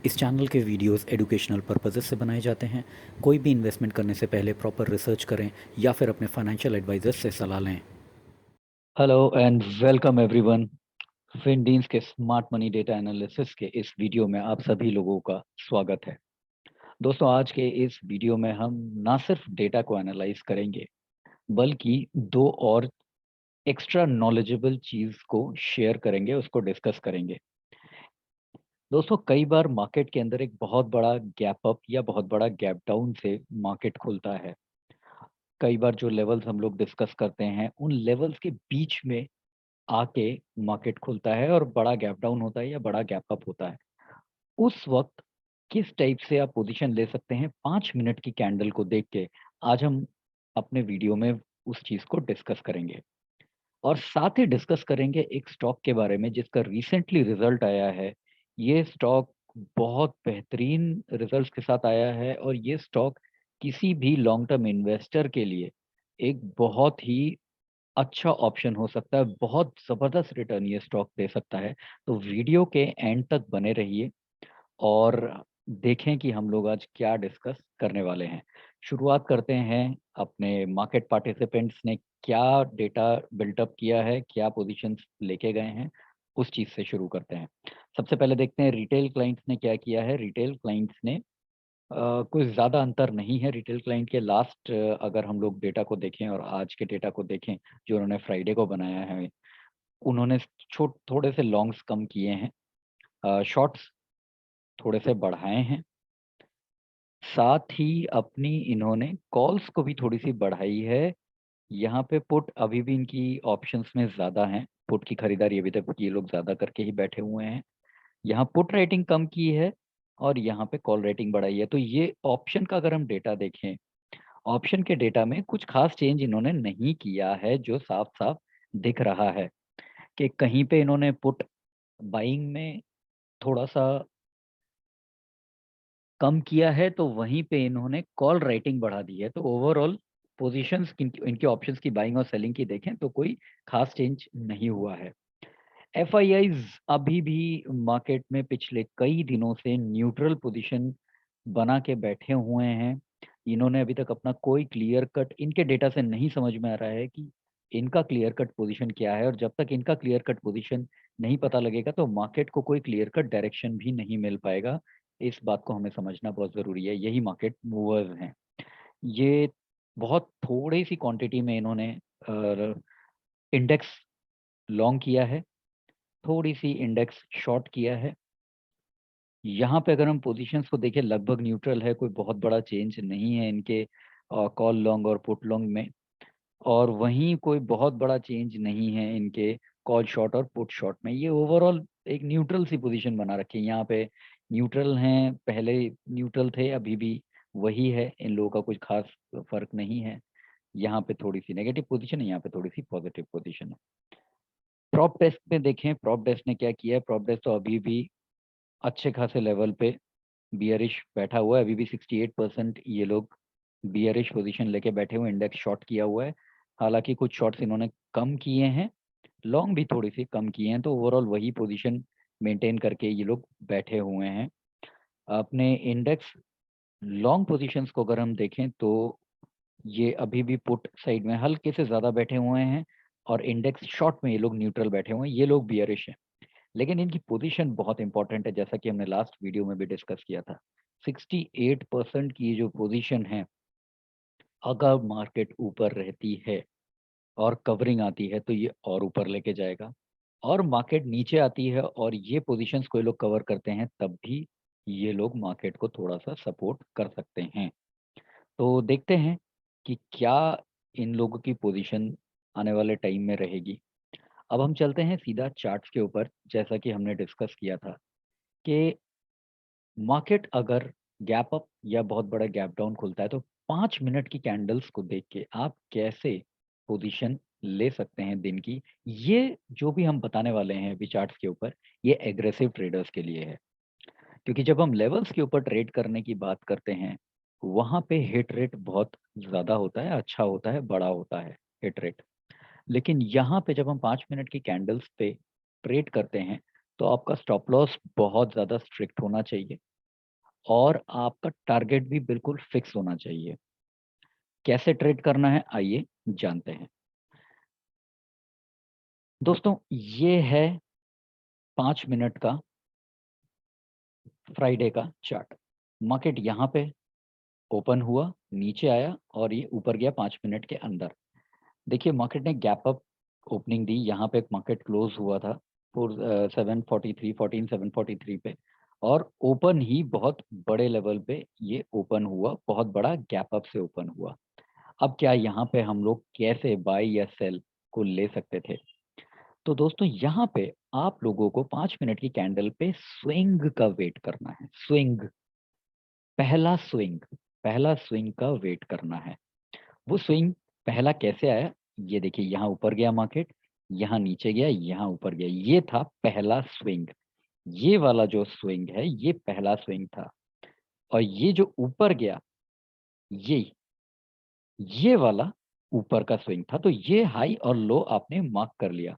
इस चैनल के videos educational purposes से बनाए जाते हैं। कोई भी इन्वेस्टमेंट करने से पहले प्रॉपर रिसर्च करें या फिर अपने फाइनेंशियल एडवाइजर से सलाह लें। Hello and welcome everyone. फिनडीन्स के स्मार्ट मनी डेटा एनालिसिस के इस वीडियो में आप सभी लोगों का स्वागत है। दोस्तों, आज के इस वीडियो में हम ना सिर्फ डेटा को एनालाइज करेंगे बल्कि दो और एक्स्ट्रा नॉलेजेबल चीज को शेयर करेंगे, उसको डिस्कस करेंगे। दोस्तों, कई बार मार्केट के अंदर एक बहुत बड़ा गैप अप या बहुत बड़ा गैप डाउन से मार्केट खुलता है। कई बार जो लेवल्स हम लोग डिस्कस करते हैं उन लेवल्स के बीच में आके मार्केट खुलता है और बड़ा गैप डाउन होता है या बड़ा गैप अप होता है। उस वक्त किस टाइप से आप पोजीशन ले सकते हैं 5 मिनट की कैंडल को देख के, आज हम अपने वीडियो में उस चीज को डिस्कस करेंगे। और साथ ही डिस्कस करेंगे एक स्टॉक के बारे में जिसका रिसेंटली रिजल्ट आया है। ये स्टॉक बहुत बेहतरीन रिजल्ट्स के साथ आया है और ये स्टॉक किसी भी लॉन्ग टर्म इन्वेस्टर के लिए एक बहुत ही अच्छा ऑप्शन हो सकता है। बहुत ज़बरदस्त रिटर्न ये स्टॉक दे सकता है। तो वीडियो के एंड तक बने रहिए और देखें कि हम लोग आज क्या डिस्कस करने वाले हैं। शुरुआत करते हैं, अपने मार्केट पार्टिसिपेंट्स ने क्या डेटा बिल्टअप किया है, क्या पोजीशंस लेके गए हैं, उस चीज़ से शुरू करते हैं। सबसे पहले देखते हैं रिटेल क्लाइंट्स ने क्या किया है। रिटेल क्लाइंट्स ने कोई ज़्यादा अंतर नहीं है। रिटेल क्लाइंट के लास्ट अगर हम लोग डेटा को देखें और आज के डेटा को देखें जो उन्होंने फ्राइडे को बनाया है, उन्होंने थोड़े से लॉन्ग्स कम किए हैं, शॉर्ट्स थोड़े से बढ़ाए हैं। साथ ही अपनी इन्होंने कॉल्स को भी थोड़ी सी बढ़ाई है। यहाँ पे पुट अभी भी इनकी ऑप्शंस में ज़्यादा हैं। पुट की खरीदारी अभी तक ये लोग ज़्यादा करके ही बैठे हुए हैं। यहाँ पुट रेटिंग कम की है और यहाँ पे कॉल रेटिंग बढ़ाई है। तो ये ऑप्शन का अगर हम डेटा देखें, ऑप्शन के डेटा में कुछ खास चेंज इन्होंने नहीं किया है, जो साफ-साफ दिख रहा है कि कहीं पे इन्होंने पुट बाइंग में थोड़ा-सा कम किया है, तो वहीं पे इन्होंने कॉल राइटिंग बढ़ा दी है। तो ओवरऑल पोज़ीशंस इनके ऑप्शंस की बाइंग और सेलिंग की देखें तो कोई खास चेंज नहीं हुआ है। एफआईआईज़ अभी भी मार्केट में पिछले कई दिनों से न्यूट्रल पोज़ीशन बना के बैठे हुए हैं। इन्होंने अभी तक अपना कोई क्लियर कट, इनके डेटा से नहीं समझ में आ रहा है कि इनका क्लियर कट पोज़ीशन क्या है, और जब तक इनका क्लियर कट पोज़ीशन नहीं पता लगेगा तो मार्केट को कोई क्लियर कट डायरेक्शन भी नहीं मिल पाएगा। इस बात को हमें समझना बहुत ज़रूरी है। यही मार्केट मूवर्स हैं। ये बहुत थोड़ी-सी क्वांटिटी में इन्होंने इंडेक्स लॉन्ग किया है, थोड़ी-सी इंडेक्स शॉर्ट किया है। यहाँ पे अगर हम पोज़ीशंस को देखें लगभग न्यूट्रल है, कोई बहुत बड़ा चेंज नहीं है इनके कॉल लॉन्ग और पुट लॉन्ग में। और वहीं कोई बहुत बड़ा चेंज नहीं है इनके कॉल शॉर्ट और पुट शॉर्ट में। ये ओवरऑल एक न्यूट्रल सी पोज़ीशन बना रखी है। यहाँ पे न्यूट्रल हैं, पहले न्यूट्रल थे, अभी भी वही है। इन लोगों का कुछ ख़ास फ़र्क नहीं है। यहाँ पे थोड़ी-सी नेगेटिव पोज़ीशन है, यहाँ पे थोड़ी-सी पॉज़िटिव पोज़ीशन है। प्रॉप डेस्क में देखें, प्रॉप डेस्क ने क्या किया है। प्रॉप डेस्क तो अभी भी अच्छे खासे लेवल पे बियरिश बैठा हुआ है। अभी भी 68% ये लोग बियरिश पोजीशन लेके बैठे हुए हैं, इंडेक्स शॉर्ट किया हुआ है। हालाँकि कुछ शॉर्ट्स इन्होंने कम किए हैं, लॉन्ग भी थोड़ी-सी कम किए हैं, तो ओवरऑल वही पोजीशन मेंटेन करके ये लोग बैठे हुए हैं। अपने इंडेक्स लॉन्ग पोजीशंस को अगर हम देखें तो ये अभी भी पुट साइड में हल्के से ज़्यादा बैठे हुए हैं और इंडेक्स शॉर्ट में ये लोग न्यूट्रल बैठे हुए हैं, ये लोग बियरिश हैं। लेकिन इनकी पोजीशन बहुत इंपॉर्टेंट है, जैसा कि हमने लास्ट वीडियो में भी डिस्कस किया था। 68% की ये जो पोजीशन है, अगर मार्केट ऊपर रहती है और कवरिंग आती है तो ये और ऊपर लेके जाएगा, और मार्केट नीचे आती है और ये पोजीशंस कोई लोग कवर करते हैं तब भी ये लोग मार्केट को थोड़ा-सा सपोर्ट कर सकते हैं। तो देखते हैं कि क्या इन लोगों की पोजीशन आने वाले टाइम में रहेगी। अब हम चलते हैं सीधा चार्ट्स के ऊपर, जैसा कि हमने डिस्कस किया था कि मार्केट अगर गैप अप या बहुत बड़ा गैप डाउन खुलता है तो 5 मिनट की कैंडल्स को देख के आप कैसे पोजीशन ले सकते हैं दिन की। ये जो भी हम बताने वाले हैं अभी चार्ट्स के ऊपर, ये एग्रेसिव ट्रेडर्स के लिए है। क्योंकि जब हम लेवल्स के ऊपर ट्रेड करने की बात करते हैं, वहाँ पे हिट रेट बहुत ज़्यादा होता है, अच्छा होता है, बड़ा होता है हिट रेट। लेकिन यहाँ पे जब हम 5 मिनट की कैंडल्स पे ट्रेड करते हैं, तो आपका स्टॉप लॉस बहुत ज़्यादा स्ट्रिक्ट होना चाहिए। और आपका टारगेट भी बिल्कुल फिक्स होना चाहिए। कैसे ट्रेड करना है आइए जानते हैं। दोस्तों ये है 5 मिनट का फ्राइडे का चार्ट। मार्केट यहाँ पे ओपन हुआ, नीचे आया और ये ऊपर गया 5 मिनट के अंदर। देखिए मार्केट ने गैप अप ओपनिंग दी, यहाँ पे मार्केट क्लोज हुआ था 743 14743 पे, और ओपन ही बहुत बड़े लेवल पे ये ओपन हुआ, बहुत बड़ा गैप अप से ओपन हुआ। अब क्या यहाँ पे हम लोग कैसे बाय या सेल को ले सकते थे? तो दोस्तों यहाँ पे आप लोगों को 5 मिनट की कैंडल पे स्विंग का वेट करना है। स्विंग, पहला स्विंग का वेट करना है। वो स्विंग पहला कैसे आया? ये देखिए यहाँ ऊपर गया मार्केट, यहाँ नीचे गया, यहाँ ऊपर गया, ये था पहला स्विंग। ये वाला जो स्विंग है ये पहला स्विंग था। और ये जो ऊपर गया ये वाला ऊपर का स्विंग था। तो ये हाई और लो आपने मार्क कर लिया,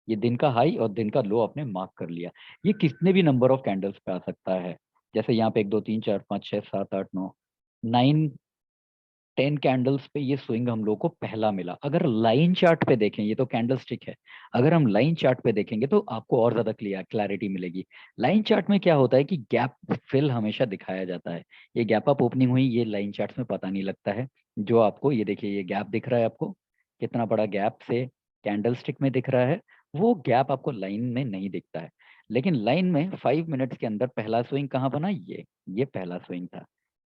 ये दिन का हाई और दिन का लो आपने मार्क कर लिया। ये कितने भी नंबर ऑफ कैंडल्स पे आ सकता है, जैसे यहाँ पे 1 2 3 4 5 6 7 8 9 9 10 कैंडल्स पे ये स्विंग हम लोग को पहला मिला। अगर लाइन चार्ट पे देखें, ये तो कैंडल स्टिक है, अगर हम लाइन चार्ट पे देखेंगे तो आपको और ज्यादा क्लैरिटी मिलेगी। लाइन चार्ट में क्या होता है कि गैप फिल हमेशा दिखाया जाता है। ये गैप अप ओपनिंग हुई, ये लाइन चार्ट में पता नहीं लगता है। जो आपको ये देखिए, ये गैप दिख रहा है आपको, कितना बड़ा गैप से कैंडल स्टिक में दिख रहा है, वो गैप आपको लाइन में नहीं दिखता है। लेकिन लाइन में 5 मिनट्स के अंदर पहला स्विंग कहाँ बना? ये पहला स्विंग था।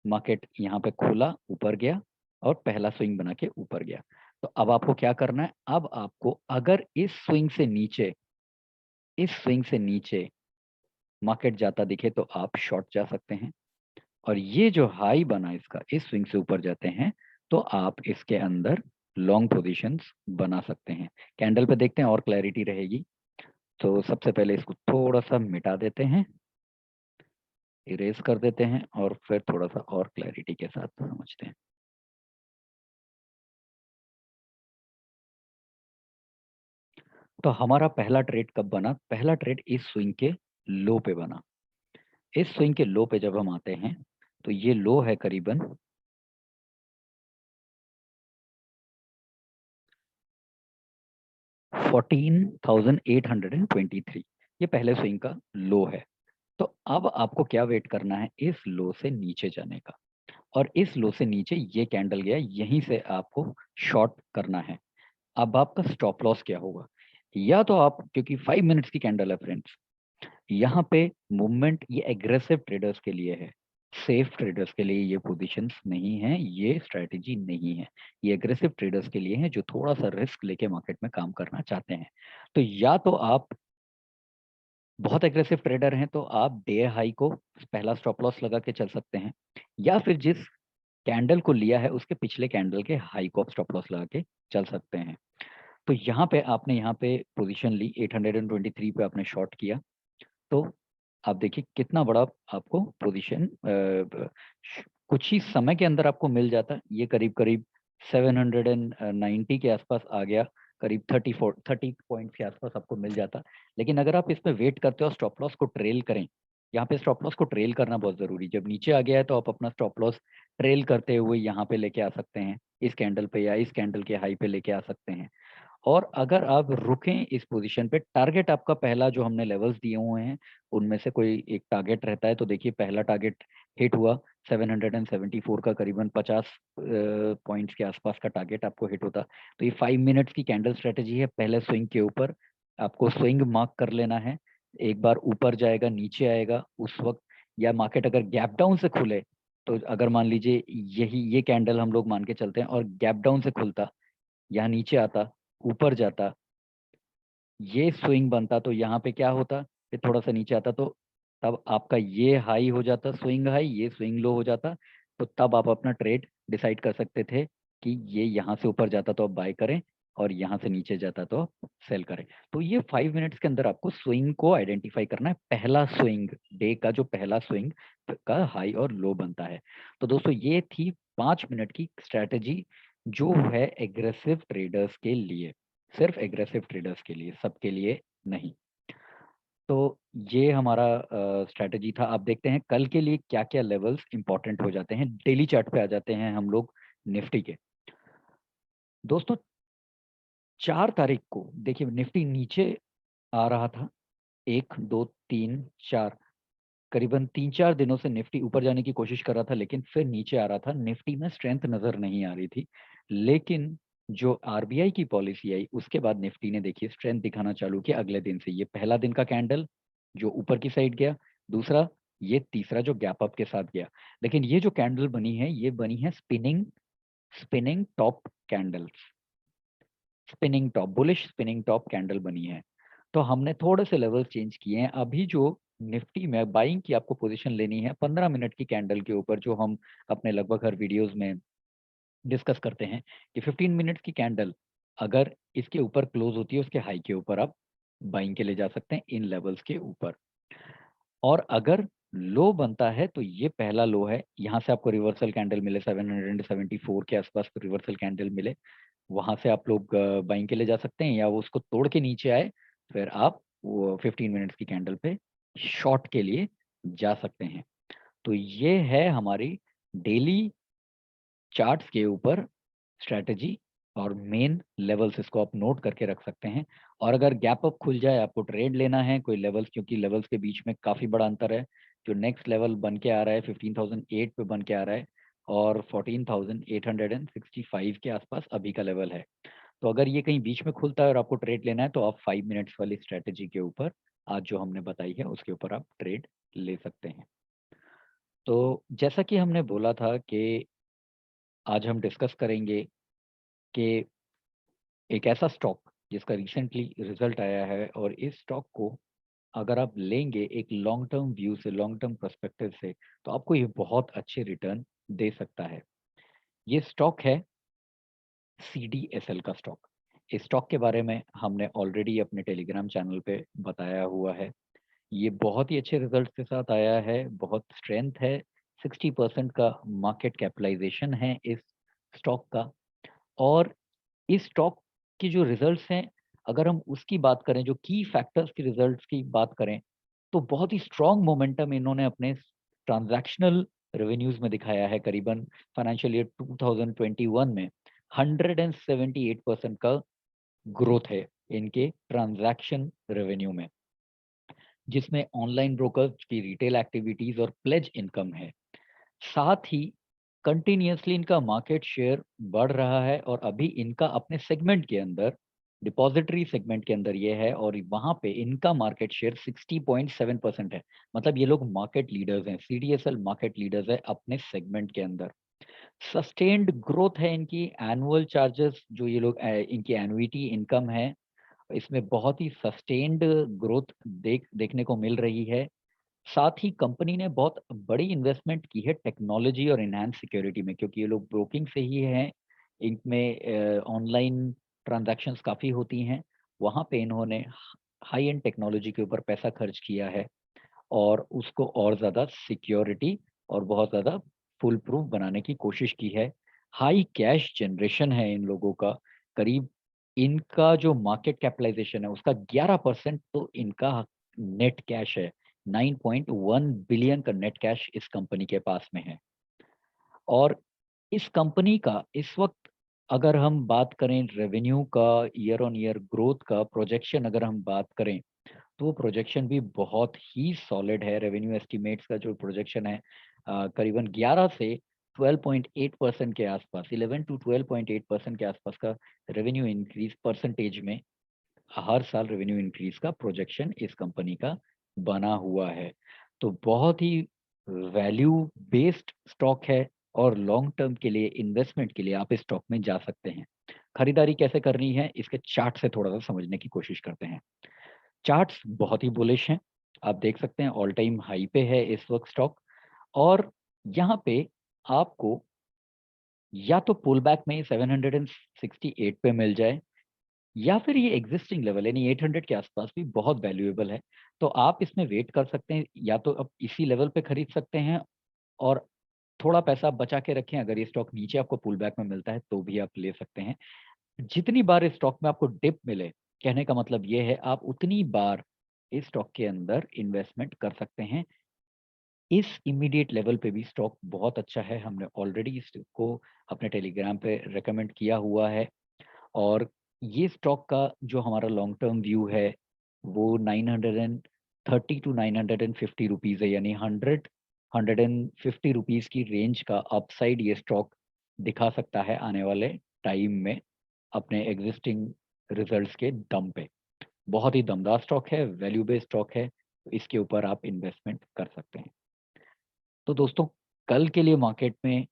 मार्केट यहाँ पे खोला, ऊपर गया और पहला स्विंग बना के ऊपर गया। तो अब आपको क्या करना है? अब आपको अगर इस स्विंग से नीचे मार्केट जाता दिखे तो आप शॉर्ट जा सकते हैं। और ये जो हाई बना इसका, इस स्विंग से ऊपर जाते हैं तो आप इसके अंदर लॉन्ग पोजीशंस बना सकते हैं। कैंडल पे देखते हैं और क्लैरिटी रहेगी। तो सबसे पहले इसको थोड़ा सा मिटा देते हैं, इरेज कर देते हैं और फिर थोड़ा सा और क्लैरिटी के साथ समझते हैं। तो हमारा पहला ट्रेड कब बना? पहला ट्रेड इस स्विंग के लो पे बना। इस स्विंग के लो पे जब हम आते हैं तो ये लो है करीबन 14,823। ये पहले स्विंग का लो है। तो अब आपको क्या वेट करना है? इस लो से नीचे जाने का। और इस लो से नीचे ये कैंडल गया, यहीं से आपको शॉर्ट करना है। अब आपका स्टॉप लॉस क्या होगा? या तो आप, क्योंकि 5 मिनट्स की कैंडल है फ्रेंड्स, यहाँ पे मूवमेंट ये एग्रेसिव ट्रेडर्स के लिए है, सेफ ट्रेडर्स के लिए ये पोजीशंस नहीं है, ये स्ट्रेटजी नहीं है। ये एग्रेसिव ट्रेडर्स के लिए है जो थोड़ा सा रिस्क लेके मार्केट में काम करना चाहते हैं। तो या तो आप बहुत एग्रेसिव ट्रेडर हैं तो आप डे हाई को पहला स्टॉप लॉस लगा के चल सकते हैं, या फिर जिस कैंडल को लिया है उसके पिछले कैंडल के हाई को आप स्टॉप लॉस लगा के चल सकते हैं। तो यहाँ पे आपने यहाँ पे पोजीशन ली, 823 पे आपने शॉर्ट किया। तो आप देखिए कितना बड़ा आपको पोजीशन कुछ ही समय के अंदर आपको मिल जाता। ये करीब करीब 790 के आसपास आ गया, करीब 30 पॉइंट के आसपास आपको मिल जाता। लेकिन अगर आप इसमें वेट करते हो, स्टॉप लॉस को ट्रेल करें, यहाँ पे स्टॉप लॉस को ट्रेल करना बहुत जरूरी। जब नीचे आ गया है तो आप अपना स्टॉप लॉस ट्रेल करते हुए यहाँ पे लेके आ सकते हैं, इस कैंडल पे या इस कैंडल के हाई पे लेके आ सकते हैं। और अगर आप रुकें इस पोजीशन पे, टारगेट आपका पहला जो हमने लेवल्स दिए हुए हैं उनमें से कोई एक टारगेट रहता है। तो देखिए पहला टारगेट हिट हुआ 774 का, करीबन 50 पॉइंट्स के आसपास का टारगेट आपको हिट होता। तो ये 5 मिनट्स की कैंडल स्ट्रेटेजी है। पहले स्विंग के ऊपर आपको स्विंग मार्क कर लेना है। एक बार ऊपर जाएगा, नीचे आएगा उस वक्त, या मार्केट अगर गैप डाउन से खुले, तो अगर मान लीजिए यही ये कैंडल हम लोग मान के चलते हैं और गैप डाउन से खुलता, यहाँ नीचे आता, ऊपर जाता, ये स्विंग बनता, तो यहाँ पे क्या होता? फिर थोड़ा सा नीचे आता तो तब आपका ये हाई हो जाता, स्विंग हाई, ये स्विंग लो हो जाता। तो तब आप अपना ट्रेड डिसाइड कर सकते थे कि ये यहाँ से ऊपर जाता तो आप बाय करें, और यहाँ से नीचे जाता तो आप सेल करें। तो ये 5 मिनट्स के अंदर आपको स्विंग को आइडेंटिफाई करना है। पहला स्विंग, डे का जो पहला स्विंग का हाई और लो बनता है। तो दोस्तों ये थी 5 मिनट की स्ट्रैटेजी, जो है एग्रेसिव ट्रेडर्स के लिए, सिर्फ एग्रेसिव ट्रेडर्स के लिए, सबके लिए नहीं। तो ये हमारा स्ट्रैटेजी था। अब देखते हैं कल के लिए क्या-क्या लेवल्स इंपॉर्टेंट हो जाते हैं। डेली चार्ट पे आ जाते हैं हम लोग निफ्टी के। दोस्तों 4 तारीख को देखिए निफ्टी नीचे आ रहा था। 1, 2, 3, 4 करीबन 3-4 दिनों से निफ्टी ऊपर जाने की कोशिश कर रहा था, लेकिन फिर नीचे आ रहा था। निफ्टी में स्ट्रेंथ नज़र नहीं आ रही थी। लेकिन जो आरबीआई की पॉलिसी आई, उसके बाद निफ्टी ने देखिए स्ट्रेंथ दिखाना चालू किया अगले दिन से। ये पहला दिन का कैंडल जो ऊपर की साइड गया, दूसरा ये तीसरा जो गैप अप के साथ गया। लेकिन ये जो कैंडल बनी है, ये बनी है spinning spinning top candles. Spinning top, bullish spinning top candle बनी है। तो हमने थोड़े से लेवल चेंज किए हैं। अभी जो निफ्टी में बाइंग की आपको पोजीशन लेनी है 15 मिनट की कैंडल के ऊपर, जो हम अपने लगभग हर वीडियोस में डिस्कस करते हैं कि 15 मिनट्स की कैंडल अगर इसके ऊपर क्लोज होती है, उसके हाई के ऊपर आप बाइंग के लिए जा सकते हैं इन लेवल्स के ऊपर। और अगर लो बनता है तो ये पहला लो है, यहाँ से आपको रिवर्सल कैंडल मिले 774 के आसपास रिवर्सल कैंडल मिले, वहाँ से आप लोग बाइंग के लिए जा सकते हैं, या वो उसको तोड़ के नीचे आए, फिर आप वो 15 मिनट्स की कैंडल पे शॉर्ट के लिए जा सकते हैं। तो ये है हमारी डेली चार्ट्स के ऊपर स्ट्रैटेजी और मेन लेवल्स, इसको आप नोट करके रख सकते हैं। और अगर गैप अप खुल जाए, आपको ट्रेड लेना है कोई लेवल्स, क्योंकि लेवल्स के बीच में काफ़ी बड़ा अंतर है। जो नेक्स्ट लेवल बन के आ रहा है 15,008 पे बन के आ रहा है, और 14,865 के आसपास अभी का लेवल है। तो अगर ये कहीं बीच में खुलता है और आपको ट्रेड लेना है, तो आप 5 मिनट्स वाली स्ट्रैटेजी के ऊपर आज जो हमने बताई है उसके ऊपर आप ट्रेड ले सकते हैं। तो जैसा कि हमने बोला था कि आज हम डिस्कस करेंगे कि एक ऐसा स्टॉक जिसका रिसेंटली रिजल्ट आया है, और इस स्टॉक को अगर आप लेंगे एक लॉन्ग टर्म व्यू से, लॉन्ग टर्म पर्सपेक्टिव से, तो आपको ये बहुत अच्छे रिटर्न दे सकता है। ये स्टॉक है सीडीएसएल का स्टॉक। इस स्टॉक के बारे में हमने ऑलरेडी अपने टेलीग्राम चैनल पे बताया हुआ है। ये बहुत ही अच्छे रिजल्ट के साथ आया है, बहुत स्ट्रेंथ है। 60% का मार्केट कैपिटलाइजेशन है इस स्टॉक का। और इस स्टॉक की जो रिजल्ट्स हैं, अगर हम उसकी बात करें, जो की फैक्टर्स की रिजल्ट्स की बात करें, तो बहुत ही स्ट्रॉन्ग मोमेंटम इन्होंने अपने ट्रांजैक्शनल रेवेन्यूज में दिखाया है। करीबन फाइनेंशियल ईयर 2021 में 178% का ग्रोथ है इनके ट्रांजैक्शन रेवेन्यू में, जिसमें ऑनलाइन ब्रोकर्स की रिटेल एक्टिविटीज और प्लेज इनकम है। साथ ही कंटिन्यूअसली इनका मार्केट शेयर बढ़ रहा है, और अभी इनका अपने सेगमेंट के अंदर, डिपॉजिटरी सेगमेंट के अंदर ये है, और वहाँ पे इनका मार्केट शेयर 60.7% है। मतलब ये लोग मार्केट लीडर्स हैं, सीडीएसएल मार्केट लीडर्स है अपने सेगमेंट के अंदर। सस्टेन्ड ग्रोथ है इनकी। एनुअल चार्जेस जो ये लोग इनकी एनुइटी इनकम है, इसमें बहुत ही सस्टेन्ड ग्रोथ देखने को मिल रही है। साथ ही कंपनी ने बहुत बड़ी इन्वेस्टमेंट की है टेक्नोलॉजी और एनहांस सिक्योरिटी में, क्योंकि ये लोग ब्रोकिंग से ही हैं। इनमें ऑनलाइन ट्रांजैक्शंस काफ़ी होती हैं। वहाँ पे इन्होंने हाई एंड टेक्नोलॉजी के ऊपर पैसा खर्च किया है, और उसको और ज़्यादा सिक्योरिटी और बहुत ज़्यादा फुल प्रूफ बनाने की कोशिश की है। हाई कैश जनरेशन है इन लोगों का। करीब इनका जो मार्केट कैपिटलाइजेशन है उसका 11% तो इनका नेट कैश है। 9.1 बिलियन का नेट कैश इस कंपनी के पास में है। और इस कंपनी का इस वक्त अगर हम बात करें रेवेन्यू का, ईयर ऑन ईयर ग्रोथ का प्रोजेक्शन अगर हम बात करें, तो वो प्रोजेक्शन भी बहुत ही सॉलिड है। रेवेन्यू एस्टिमेट्स का जो प्रोजेक्शन है करीबन 11 से 12.8% के आसपास, 11 टू 12.8% के आसपास का रेवेन्यू इंक्रीज परसेंटेज में हर साल रेवेन्यू इंक्रीज का प्रोजेक्शन इस कंपनी का बना हुआ है। तो बहुत ही वैल्यू बेस्ड स्टॉक है, और लॉन्ग टर्म के लिए इन्वेस्टमेंट के लिए आप इस स्टॉक में जा सकते हैं। खरीदारी कैसे करनी है, इसके चार्ट से थोड़ा सा समझने की कोशिश करते हैं। चार्ट्स बहुत ही बुलिश हैं। आप देख सकते हैं ऑल टाइम हाई पे है इस वक्त स्टॉक, और यहाँ पे आपको या तो पुल बैक में 768 पे मिल जाए, या फिर ये एग्जिस्टिंग लेवल यानी 800 के आसपास भी बहुत वैल्यूएबल है। तो आप इसमें वेट कर सकते हैं, या तो आप इसी लेवल पे खरीद सकते हैं, और थोड़ा पैसा आप बचा के रखें। अगर ये स्टॉक नीचे आपको पुल बैक में मिलता है तो भी आप ले सकते हैं। जितनी बार इस स्टॉक में आपको डिप मिले, कहने का मतलब ये है आप उतनी बार इस स्टॉक के अंदर इन्वेस्टमेंट कर सकते हैं। इस इमीडिएट लेवल पे भी स्टॉक बहुत अच्छा है, हमने ऑलरेडी इसको अपने टेलीग्राम पे रिकमेंड किया हुआ है और ये स्टॉक का जो हमारा लॉन्ग टर्म व्यू है वो 930 टू 950 रुपीज़ है, यानी 150 रुपीज़ की रेंज का अपसाइड ये स्टॉक दिखा सकता है आने वाले टाइम में अपने एग्जिस्टिंग रिजल्ट्स के दम पे। बहुत ही दमदार स्टॉक है, वैल्यू बेस्ड स्टॉक है, तो इसके ऊपर आप इन्वेस्टमेंट कर सकते हैं। तो दोस्तों, कल के लिए मार्केट में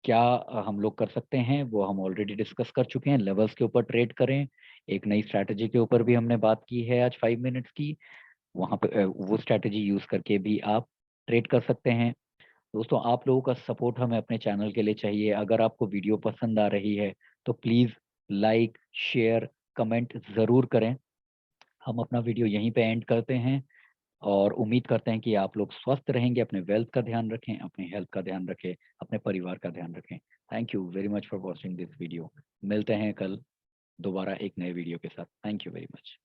क्या हम लोग कर सकते हैं वो हम ऑलरेडी डिस्कस कर चुके हैं। लेवल्स के ऊपर ट्रेड करें, एक नई स्ट्रैटेजी के ऊपर भी हमने बात की है आज 5 मिनट्स की। वहाँ पे वो स्ट्रैटेजी यूज़ करके भी आप ट्रेड कर सकते हैं। दोस्तों, आप लोगों का सपोर्ट हमें अपने चैनल के लिए चाहिए। अगर आपको वीडियो पसंद आ रही है तो प्लीज़ लाइक, शेयर, कमेंट ज़रूर करें। हम अपना वीडियो यहीं पे एंड करते हैं और उम्मीद करते हैं कि आप लोग स्वस्थ रहेंगे, अपने वेल्थ का ध्यान रखें, अपनी हेल्थ का ध्यान रखें, अपने परिवार का ध्यान रखें। Thank you very much for watching this video. मिलते हैं कल दोबारा एक नए वीडियो के साथ। Thank you very much.